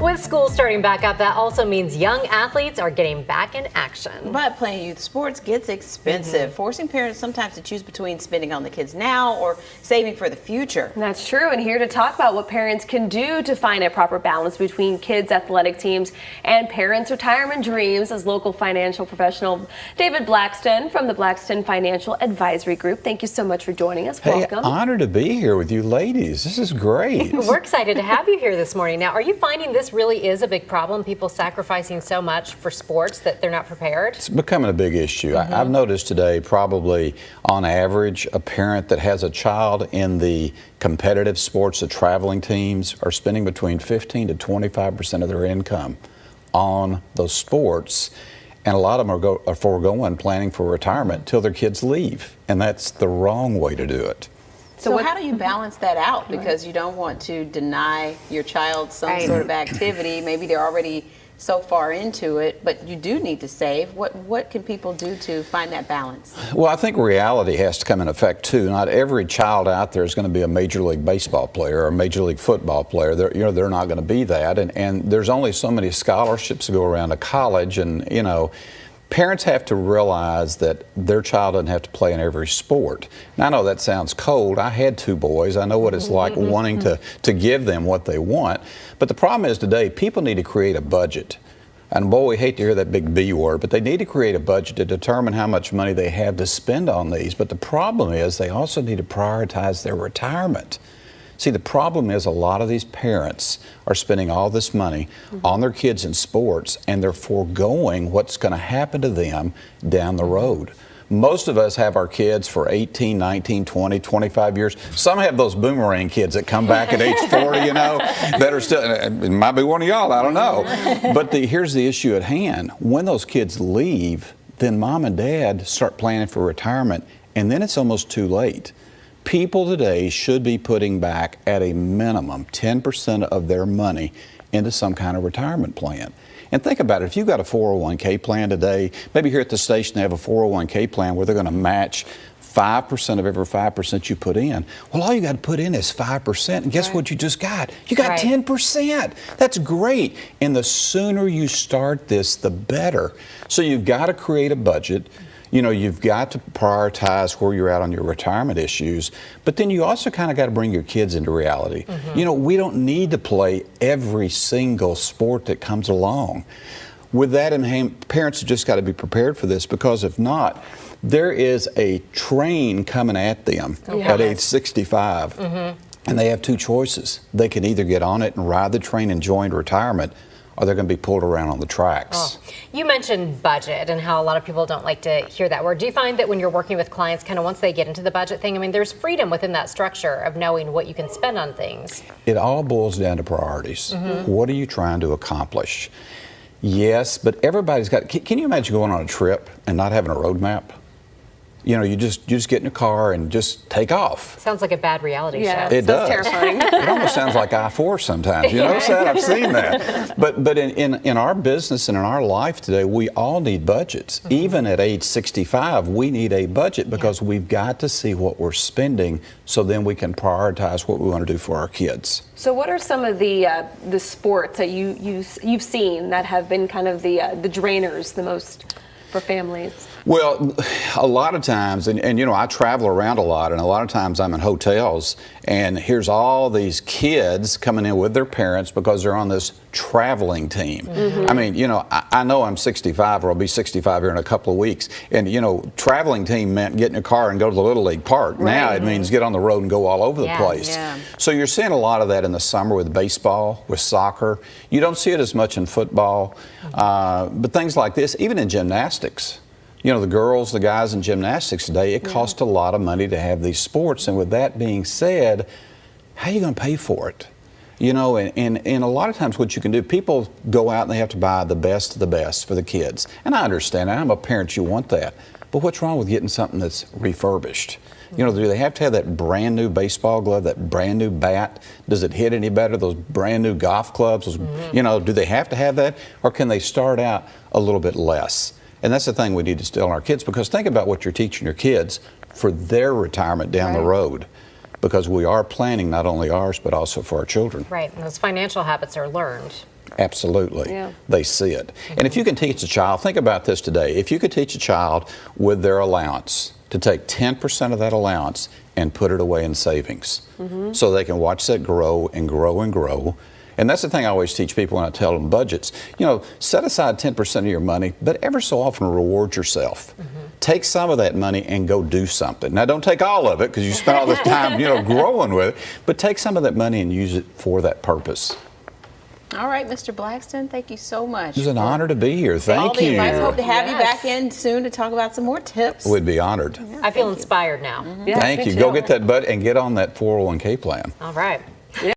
With school starting back up, that also means young athletes are getting back in action. But playing youth sports gets expensive, forcing parents sometimes to choose between spending on the kids now or saving for the future. That's true, and here to talk about what parents can do to find a proper balance between kids' athletic teams and parents' retirement dreams is local financial professional David Blackston from the Blackston Financial Advisory Group. Thank you so much for joining us. Welcome. Hey, honored to be here with you ladies. This is great. We're excited to have you here this morning. Now, are you finding this really is a big problem, people sacrificing so much for sports that they're not prepared? It's becoming a big issue. I've noticed today probably on average a parent that has a child in the competitive sports, the traveling teams, are spending between 15 to 25% of their income on those sports. And a lot of them are foregoing planning for retirement till their kids leave. And that's the wrong way to do it. So how do you balance that out? Because you don't want to deny your child some sort of activity. Maybe they're already so far into it, but you do need to save. What can people do to find that balance? Well, I think reality has to come in effect too. Not every child out there is going to be a Major League Baseball player or a Major League Football player. They're not going to be that. And there's only so many scholarships to go around to college, and parents have to realize that their child doesn't have to play in every sport. Now, I know that sounds cold. I had two boys. I know what it's like wanting to give them what they want. But the problem is today, people need to create a budget. And boy, we hate to hear that big B word, but they need to create a budget to determine how much money they have to spend on these. But the problem is they also need to prioritize their retirement. See, the problem is a lot of these parents are spending all this money on their kids in sports, and they're foregoing what's going to happen to them down the road. Most of us have our kids for 18, 19, 20, 25 years. Some have those boomerang kids that come back at age 40, that are still, it might be one of y'all, I don't know. But here's the issue at hand. When those kids leave, then mom and dad start planning for retirement, and then it's almost too late. People today should be putting back at a minimum 10% of their money into some kind of retirement plan. And think about it, if you've got a 401k plan today, maybe here at the station they have a 401k plan where they're going to match 5% of every 5% you put in. Well, all you got to put in is 5%, and guess what you just got? You got 10%. That's great. And the sooner you start this, the better. So you've got to create a budget. You've got to prioritize where you're at on your retirement issues, but then you also kind of got to bring your kids into reality. We don't need to play every single sport that comes along. With that in hand, parents have just got to be prepared for this, because if not, there is a train coming at them at age 65, and they have two choices. They can either get on it and ride the train and join retirement, or they're going to be pulled around on the tracks. You mentioned budget and how a lot of people don't like to hear that word. Do you find that when you're working with clients, kind of once they get into the budget thing, there's freedom within that structure of knowing what you can spend on things? It all boils down to priorities. What are you trying to accomplish? Yes, but everybody's got, can you imagine going on a trip and not having a roadmap? You just get in a car and just take off. Sounds like a bad reality show. It does. Terrifying. It almost sounds like I-4 sometimes. You notice that? I've seen that. But in our business and in our life today, we all need budgets. Even at age 65, we need a budget, because we've got to see what we're spending, so then we can prioritize what we want to do for our kids. So what are some of the sports that you've seen that have been kind of the drainers the most for families? Well, a lot of times, and I travel around a lot, and a lot of times I'm in hotels, and here's all these kids coming in with their parents because they're on this traveling team. I know I'm 65, or I'll be 65 here in a couple of weeks, and traveling team meant get in a car and go to the Little League Park. Now it means get on the road and go all over the place. So you're seeing a lot of that in the summer with baseball, with soccer. You don't see it as much in football, but things like this, even in gymnastics. The girls, the guys in gymnastics today, it costs a lot of money to have these sports. And with that being said, how are you going to pay for it? And a lot of times what you can do, people go out and they have to buy the best of the best for the kids. And I understand that. I'm a parent, you want that. But what's wrong with getting something that's refurbished? Do they have to have that brand new baseball glove, that brand new bat? Does it hit any better? Those brand new golf clubs? Do they have to have that? Or can they start out a little bit less? And that's the thing we need to instill in our kids, because think about what you're teaching your kids for their retirement down the road. because we are planning not only ours but also for our children. Right, and those financial habits are learned. Absolutely. Yeah. They see it. And if you can teach a child, think about this today, if you could teach a child with their allowance to take 10% of that allowance and put it away in savings so they can watch that grow and grow and grow. And that's the thing I always teach people when I tell them budgets. You know, set aside 10% of your money, but ever so often reward yourself. Take some of that money and go do something. Now, don't take all of it because you spent all this time, growing with it, but take some of that money and use it for that purpose. All right, Mr. Blackston, thank you so much. It's an honor to be here. Thank all the you. advice. Hope to have you Yes. back in soon to talk about some more tips. We'd be honored. I feel inspired now. Yes, Thank me you. Go too. get that and get on that 401k plan. All right.